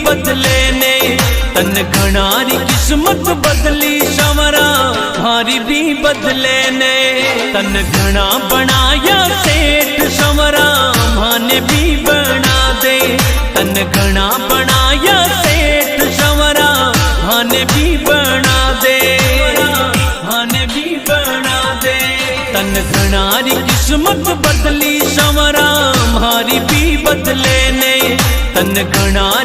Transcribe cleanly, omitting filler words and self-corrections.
बदले ने। तन घणारी किस्मत बदली संवरा भारी भी बदले ने। तन घना बनाया सेठ संवरा माने भी बना दे। तन घना बनाया सेठ संवरा माने भी बना दे। माने भी बना दे। तन घणारी किस्मत बदली संवरा मारी भी बदले ने। तन घना